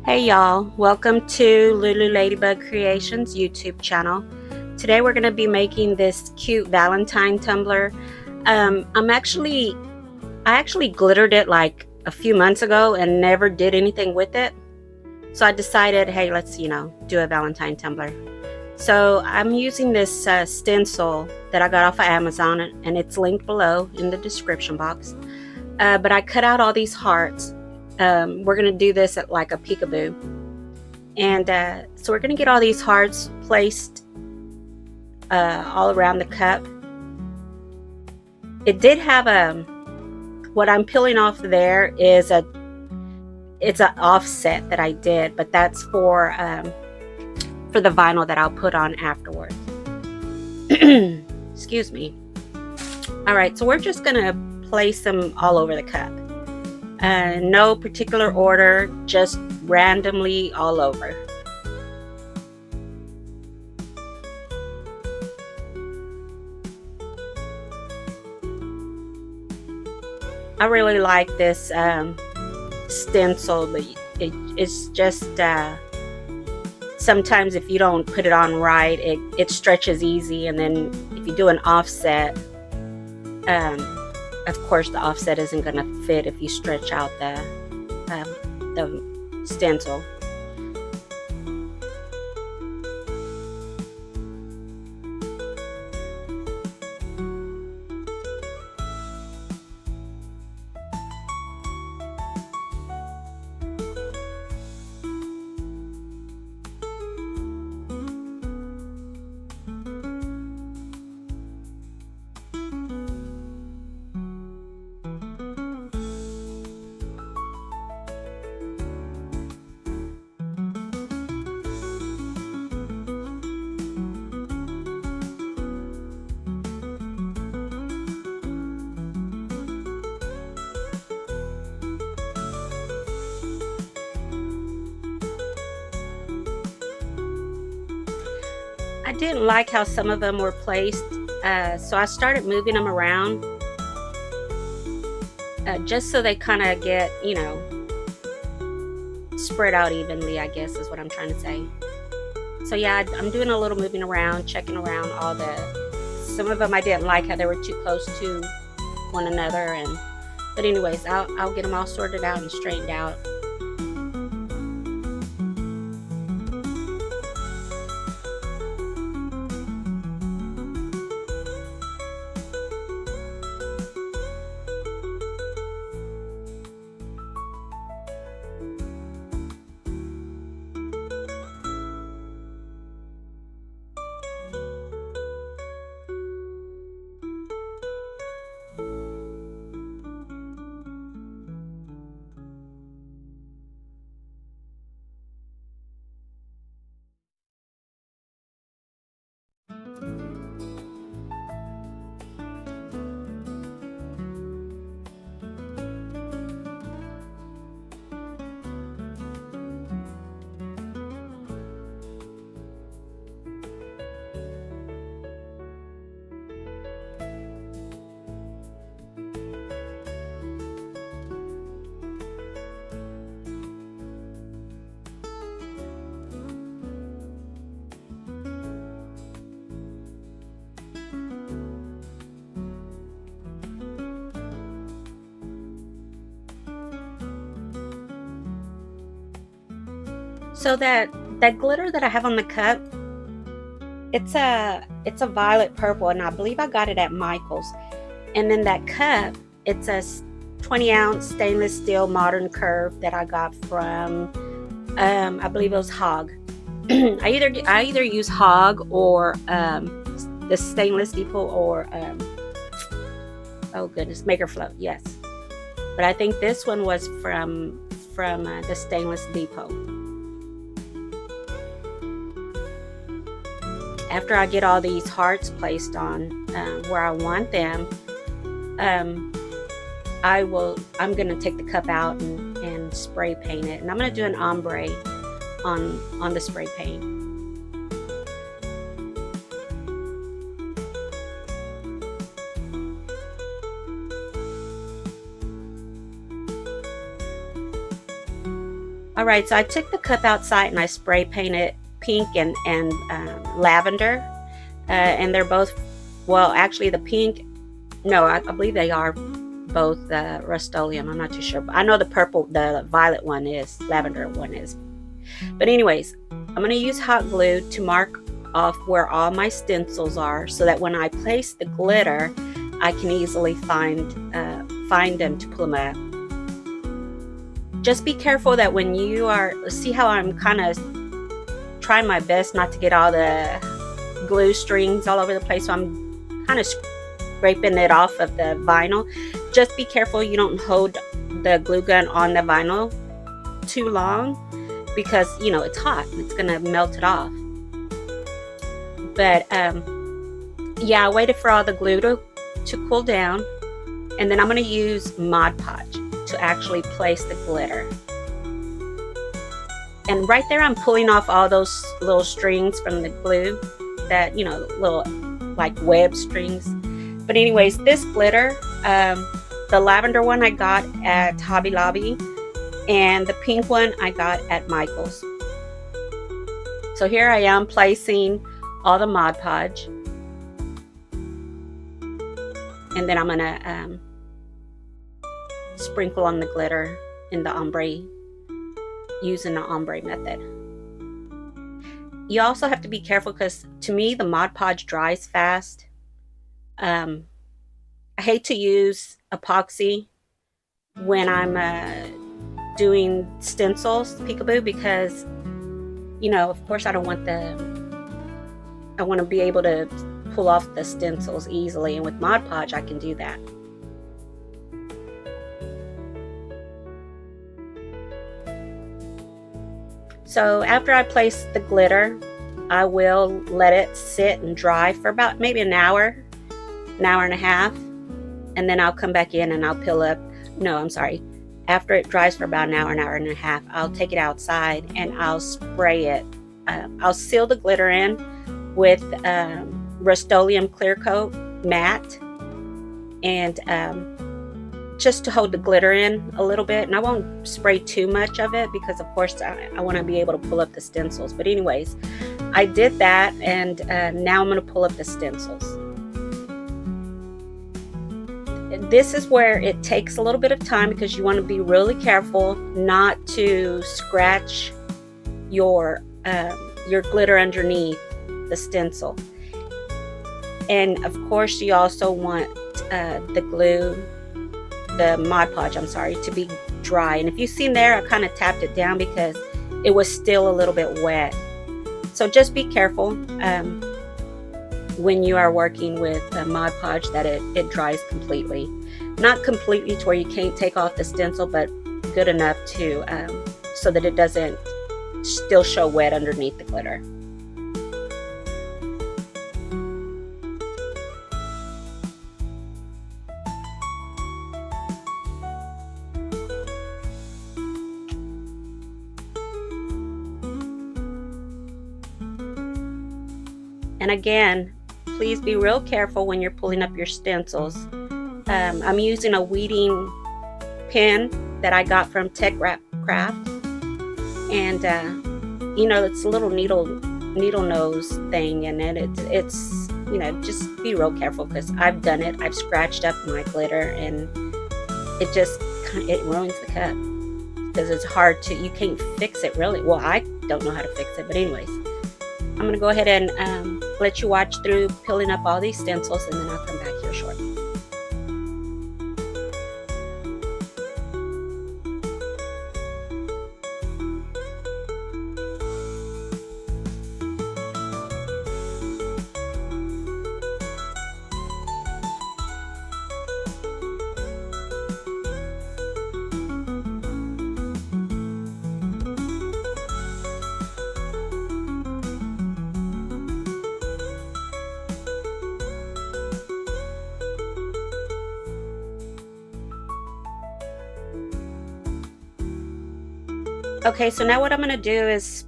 Hey y'all, welcome to Lulu Ladybug Creations YouTube channel. Today we're going to be making this cute Valentine tumbler. I actually glittered it like a few months ago and never did anything with it. So I decided, hey, let's do a Valentine tumbler. So I'm using this stencil that I got off of Amazon, and it's linked below in the description box. But I cut out all these hearts. We're going to do this at like a peekaboo. And so we're going to get all these hearts placed all around the cup. It did have what I'm peeling off there is it's an offset that I did, but that's for the vinyl that I'll put on afterwards. Excuse me. All right, so we're just going to place them all over the cup. No particular order, just randomly all over. I really like this stencil, but it's just sometimes if you don't put it on right, it stretches easy, and then if you do an offset, of course the offset isn't going to fit if you stretch out the stencil. I didn't like how some of them were placed, so I started moving them around just so they kind of get, spread out evenly, I guess is what I'm trying to say. So yeah, I'm doing a little moving around, checking around some of them I didn't like how they were too close to one another, but anyways, I'll get them all sorted out and straightened out. So that glitter that I have on the cup, it's a violet purple, and I believe I got it at Michael's. And then that cup, it's a 20-ounce stainless steel modern curve that I got from I believe it was Hog. I either use Hog or the Stainless Depot, or oh goodness, Makerflo, yes. But I think this one was from the Stainless Depot. After I get all these hearts placed on where I want them, I'm going to take the cup out and spray paint it. And I'm going to do an ombre on the spray paint. Alright, so I took the cup outside and I spray painted pink and lavender. And they're both, well, actually the pink, no, I believe they are both Rust-Oleum. I'm not too sure. But I know the purple, the violet one is, lavender one is. But anyways, I'm going to use hot glue to mark off where all my stencils are so that when I place the glitter, I can easily find them to pull them up. Just be careful that when you are, see how I'm kind of trying my best not to get all the glue strings all over the place, so I'm kind of scraping it off of the vinyl. Just be careful you don't hold the glue gun on the vinyl too long, because you know it's hot, it's gonna melt it off. But yeah, I waited for all the glue to cool down, and then I'm gonna use Mod Podge to actually place the glitter. And right there I'm pulling off all those little strings from the glue, that, you know, little like web strings. But anyways, this glitter, the lavender one I got at Hobby Lobby, and the pink one I got at Michael's. So here I am placing all the Mod Podge, and then I'm gonna sprinkle on the glitter in the ombre, using the ombre method. You also have to be careful because to me the Mod Podge dries fast. I hate to use epoxy when I'm doing stencils, Peekaboo, because, you know, of course I want to be able to pull off the stencils easily, and with Mod Podge I can do that. So after I place the glitter, I will let it sit and dry for about maybe an hour and a half, and then I'll come back in and I'll peel up, no, I'm sorry, after it dries for about an hour and a half, I'll take it outside and I'll spray it. I'll seal the glitter in with Rust-Oleum clear coat matte, and just to hold the glitter in a little bit. And I won't spray too much of it because of course I want to be able to pull up the stencils. But anyways, I did that, and now I'm going to pull up the stencils. This is where it takes a little bit of time because you want to be really careful not to scratch your glitter underneath the stencil. And of course you also want the Mod Podge, I'm sorry, to be dry. And if you've seen there, I kind of tapped it down because it was still a little bit wet. So just be careful when you are working with Mod Podge that it dries completely. Not completely to where you can't take off the stencil, but good enough to so that it doesn't still show wet underneath the glitter. And again, please be real careful when you're pulling up your stencils. I'm using a weeding pen that I got from Tech Craft, and you know, it's a little needle nose thing, and it's you know, just be real careful because I've done it. I've scratched up my glitter, and it ruins the cup because it's hard to, you can't fix it really. Well, I don't know how to fix it, but anyways, I'm gonna go ahead and let you watch through peeling up all these stencils, and then I'll come back here shortly. Okay, so now what I'm going to do is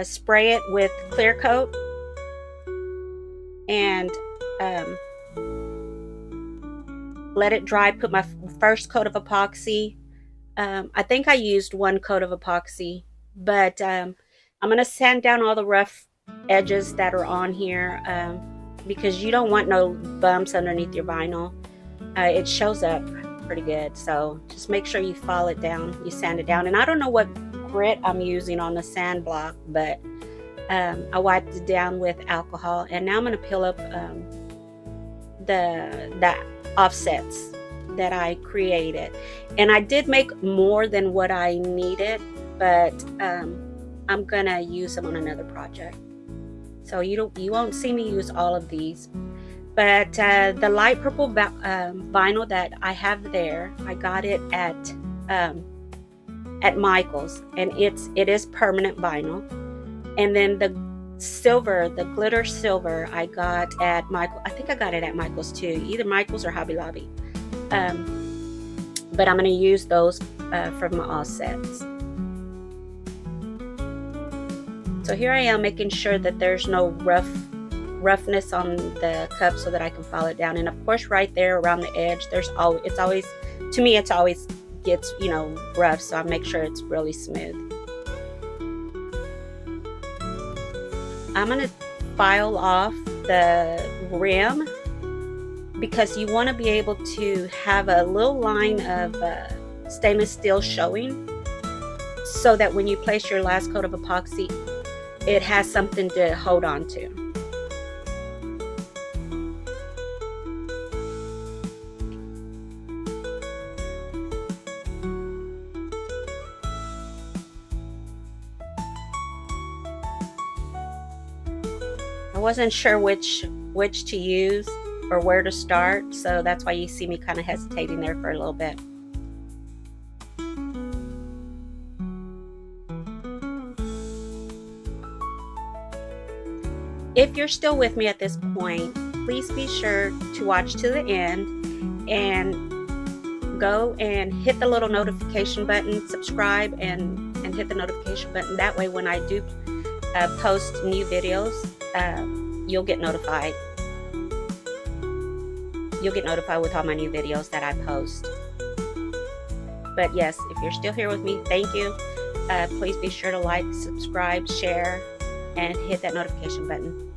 spray it with clear coat and let it dry. Put my first coat of epoxy. I think I used one coat of epoxy But I'm going to sand down all the rough edges that are on here because you don't want no bumps underneath your vinyl. It shows up pretty good, so just make sure you file it down, you sand it down. And I don't know what grit I'm using on the sand block, but I wiped it down with alcohol, and now I'm going to peel up the offsets that I created. And I did make more than what I needed, but I'm gonna use them on another project, so you won't see me use all of these. But the light purple vinyl that I have there, I got it at Michael's, and it is permanent vinyl. And then the silver, the glitter silver, I got at Michael. I think I got it at Michael's too, either Michael's or Hobby Lobby. But I'm going to use those for my offsets. So here I am making sure that there's no roughness on the cup so that I can file it down. And of course, right there around the edge, it's always, to me, it's always gets, you know, rough. So I make sure it's really smooth. I'm going to file off the rim because you want to be able to have a little line of stainless steel showing, so that when you place your last coat of epoxy, it has something to hold on to. I wasn't sure which to use or where to start, so that's why you see me kind of hesitating there for a little bit. If you're still with me at this point, please be sure to watch to the end and go and hit the little notification button, subscribe, and hit the notification button. That way when I do post new videos, you'll get notified. You'll get notified with all my new videos that I post. But yes, if you're still here with me, thank you. Please be sure to like, subscribe, share, and hit that notification button.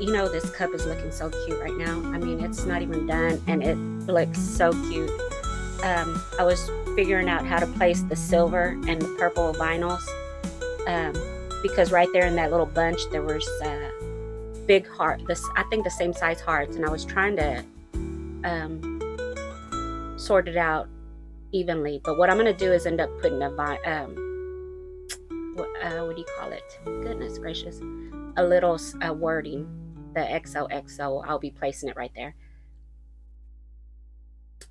You know, this cup is looking so cute right now. I mean, it's not even done, and it looks so cute. I was figuring out how to place the silver and the purple vinyls because right there in that little bunch there was big heart, I think the same size hearts, and I was trying to sort it out evenly. But what I'm going to do is end up putting a what do you call it? Goodness gracious, a little wording, the XOXO. I'll be placing it right there.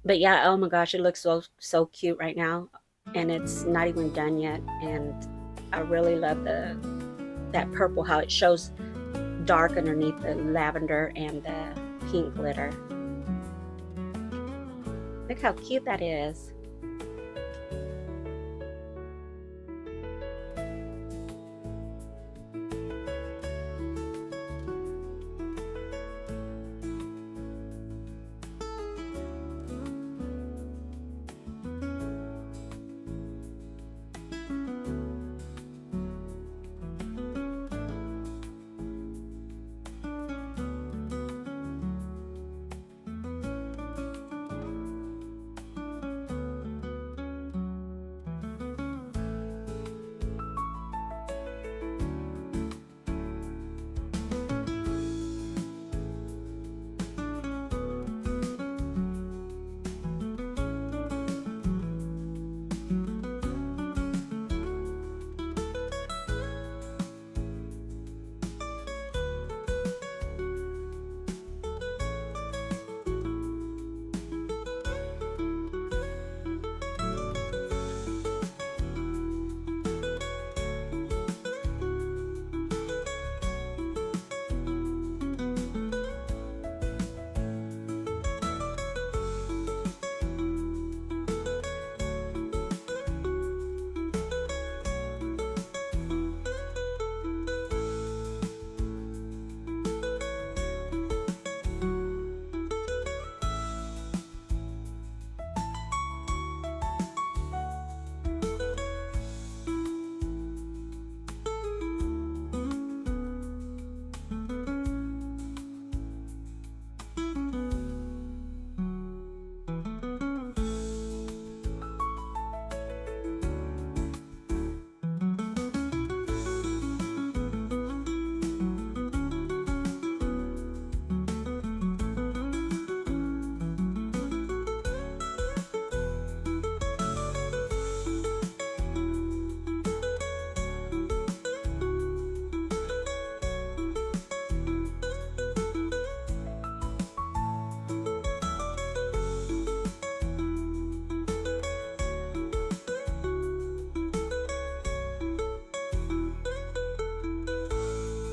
But yeah, oh my gosh, it looks so cute right now, and it's not even done yet. And I really love that purple, how it shows dark underneath the lavender and the pink glitter. Look how cute that is.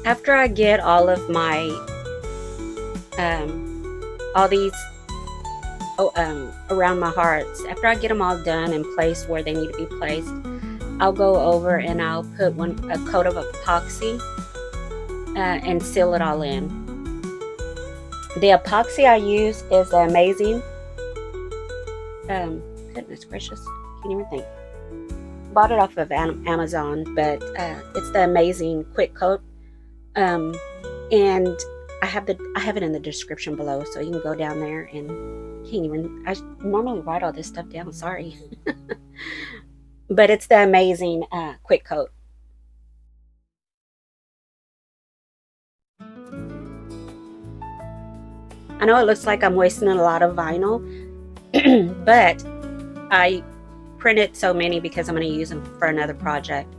After I get all of my all these around my hearts, after I get them all done and placed where they need to be placed, I'll go over and I'll put a coat of epoxy and seal it all in. The epoxy I use is amazing. Goodness gracious, can't even think. Bought it off of Amazon, but it's the amazing quick coat. And I have it in the description below, so you can go down there. And I normally write all this stuff down, sorry. But it's the amazing quick coat. I know it looks like I'm wasting a lot of vinyl, but I printed so many because I'm going to use them for another project.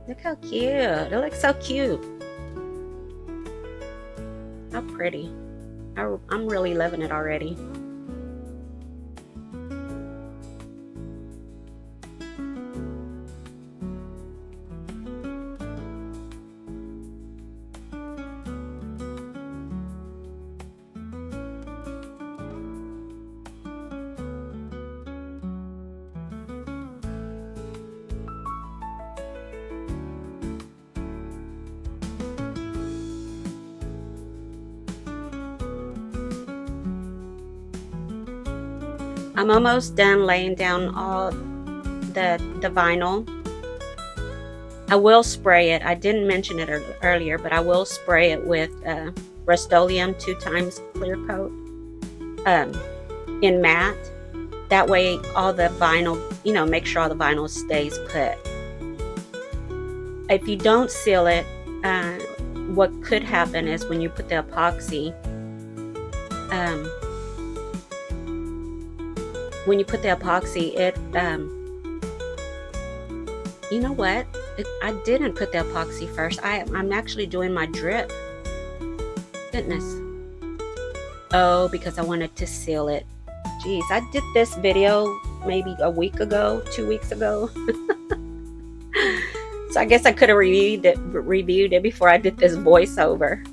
Look how cute. It looks so cute. How pretty. I'm really loving it already. I'm almost done laying down all the vinyl. I will spray it. I didn't mention it earlier, but I will spray it with Rust-Oleum 2x clear coat in matte. That way all the vinyl, make sure all the vinyl stays put. If you don't seal it, what could happen is when you put the epoxy, it you know what, I didn't put the epoxy first. I'm actually doing my drip. Goodness. Oh, because I wanted to seal it. Jeez, I did this video maybe a week ago, 2 weeks ago. So I guess I could have reviewed it before I did this voiceover.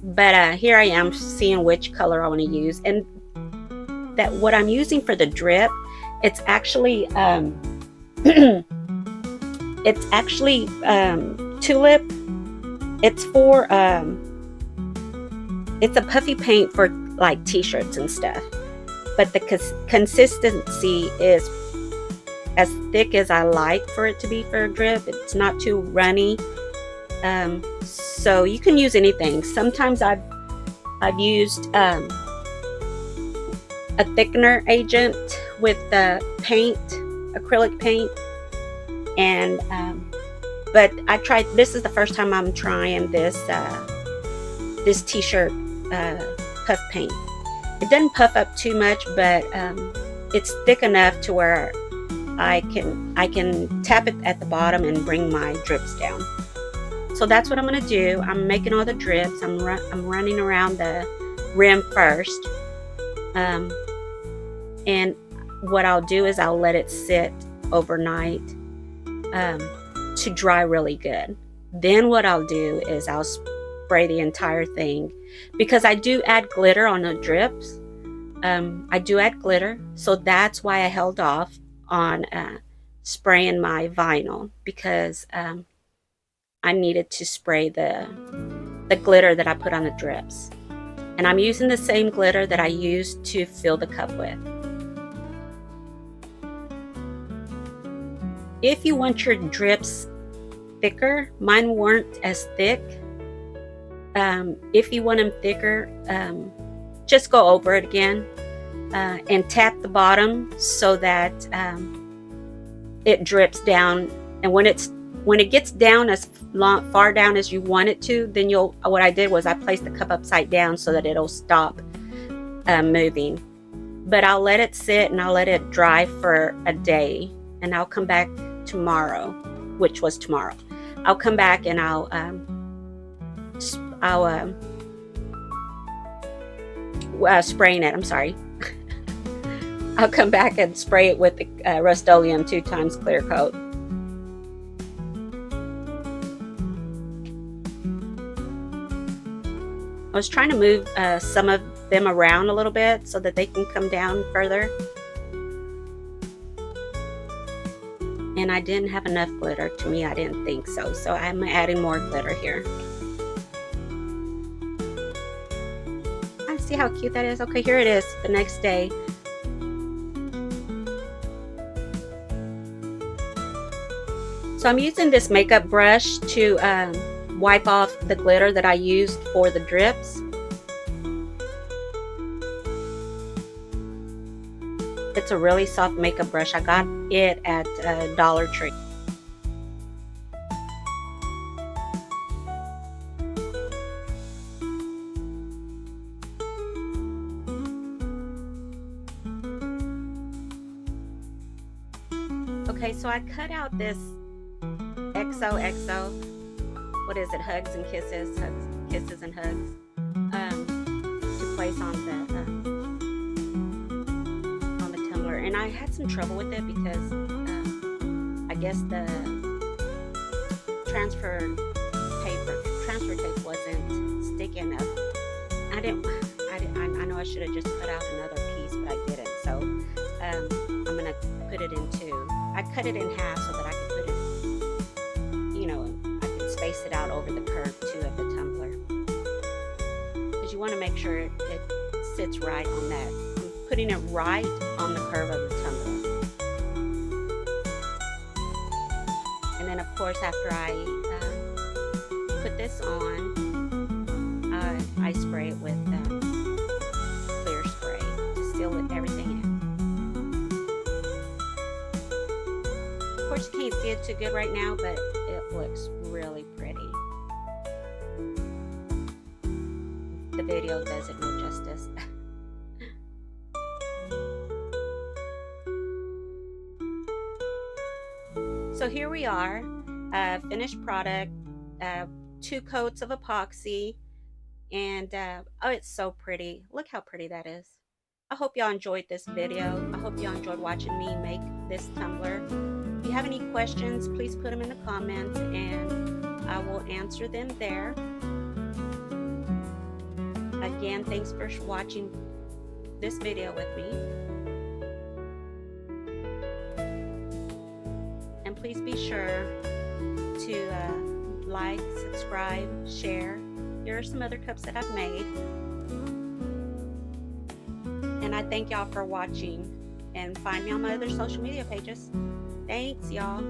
But here I am seeing which color I want to use. And that what I'm using for the drip, it's actually tulip. It's for it's a puffy paint for like t-shirts and stuff, but the consistency is as thick as I like for it to be for a drip. It's not too runny, so you can use anything. Sometimes I've used a thickener agent with the paint, acrylic paint, and but I tried. This is the first time I'm trying this this t-shirt puff paint. It doesn't puff up too much, but it's thick enough to where I can tap it at the bottom and bring my drips down. So that's what I'm going to do. I'm making all the drips. I'm running around the rim first. And what I'll do is I'll let it sit overnight to dry really good. Then what I'll do is I'll spray the entire thing, because I do add glitter on the drips. I do add glitter, so that's why I held off on spraying my vinyl, because I needed to spray the glitter that I put on the drips. And I'm using the same glitter that I used to fill the cup with. If you want your drips thicker, mine weren't as thick. If you want them thicker, just go over it again and tap the bottom so that it drips down. And when it gets down as far down as you want it to, then what I did was I placed the cup upside down so that it'll stop moving. But I'll let it sit and I'll let it dry for a day, and I'll come back tomorrow, which was tomorrow. I'll come back and I'll spraying it. I'm sorry. I'll come back and spray it with the Rust-Oleum 2 times clear coat. I was trying to move some of them around a little bit so that they can come down further. And I didn't have enough glitter. To me, I didn't think so. So I'm adding more glitter here. I see how cute that is. Okay, here it is the next day. So I'm using this makeup brush to wipe off the glitter that I used for the drips. It's a really soft makeup brush. I got it at Dollar Tree. Okay, so I cut out this XOXO. What is it? Hugs and kisses, kisses and hugs. To place on the tumbler, and I had some trouble with it because I guess the transfer tape wasn't sticky enough. I know I should have just cut out another piece, but I didn't. So I'm gonna put it into. I cut it in half so that I could put it, you know, I can space it out over the curve too of the tumbler. Because you want to make sure it sits right on that. I'm putting it right on the curve of the tumbler. And then of course after I put this on, I spray it with clear spray to seal everything in. Of course you can't see it too good right now, but it looks really pretty. The video does it no justice. So here we are, finished product, 2 coats of epoxy, and oh, it's so pretty. Look how pretty that is. I hope y'all enjoyed this video. I hope y'all enjoyed watching me make this tumbler. If you have any questions, please put them in the comments and I will answer them there. Again, thanks for watching this video with me. And please be sure to like, subscribe, share. Here are some other cups that I've made. And I thank y'all for watching, and find me on my other social media pages. Thanks, y'all.